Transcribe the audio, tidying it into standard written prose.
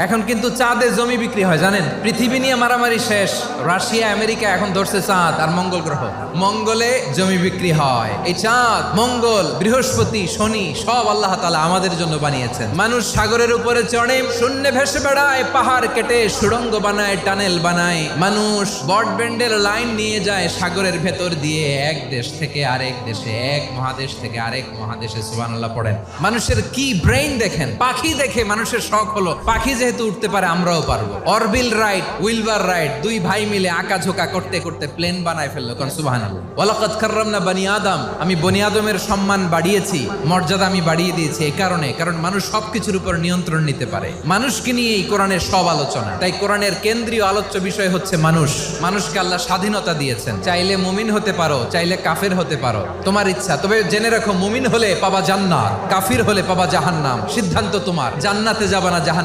এখন কিন্তু চাঁদে জমি বিক্রি হয় জানেন, পৃথিবী নিয়ে মারামারি শেষ, রাশিয়া আমেরিকা এখন ধরছে চাঁদ আর মঙ্গল গ্রহ। মঙ্গলে জমি বিক্রি হয়। এই চাঁদ, মঙ্গল, বৃহস্পতি, শনি সব আল্লাহ তাআলা আমাদের জন্য বানিয়েছেন। মানুষ সাগরের উপরে চড়ে, শূন্যে ভেসে বেড়ায়, পাহাড় কেটে সুড়ঙ্গ বানায়, টানেল বানায়। মানুষ ব্রডব্যান্ডের লাইন নিয়ে যায় সাগরের ভেতর দিয়ে, এক দেশ থেকে আরেক দেশে, এক মহাদেশ থেকে আরেক মহাদেশে। সুবহানাল্লাহ পড়েন। মানুষের কি ব্রেইন দেখেন। পাখি দেখে মানুষের শখ হলো পাখি যেহেতু উঠতে পারে আমরাও পারবো। অরবিল রাইট, উইলবার রাইট দুই ভাই মিলে আঁকাঝোঁকা করতে করতে প্লেন বানায় ফেললো। কোন সুবহানাল্লাহ। ওয়ালাকাদ কাররামনা বানি আদম, আমি বনি আদমের সম্মান বাড়িয়েছি, মর্যাদা আমি বাড়িয়ে দিয়েছি। এই কারণ মানুষ সবকিছুর উপর নিয়ন্ত্রণ নিতে পারে। মানুষকে নিয়ে এই কোরআনের সব আলোচনা। তাই কোরআনের কেন্দ্রীয় আলোচ্য বিষয় হচ্ছে মানুষ। মানুষকে আল্লাহ স্বাধীনতা দিয়েছেন। চাইলে মুমিন হতে পারো, চাইলে কাফের হতে পারো, তোমার ইচ্ছা। তবে জেনে রাখো, মুমিন হলে পাবা জান্নাত, কাফির হলে পাবা জাহান্নাম। সিদ্ধান্ত তোমার, জান্নাতে যাবা না জাহান্নাম।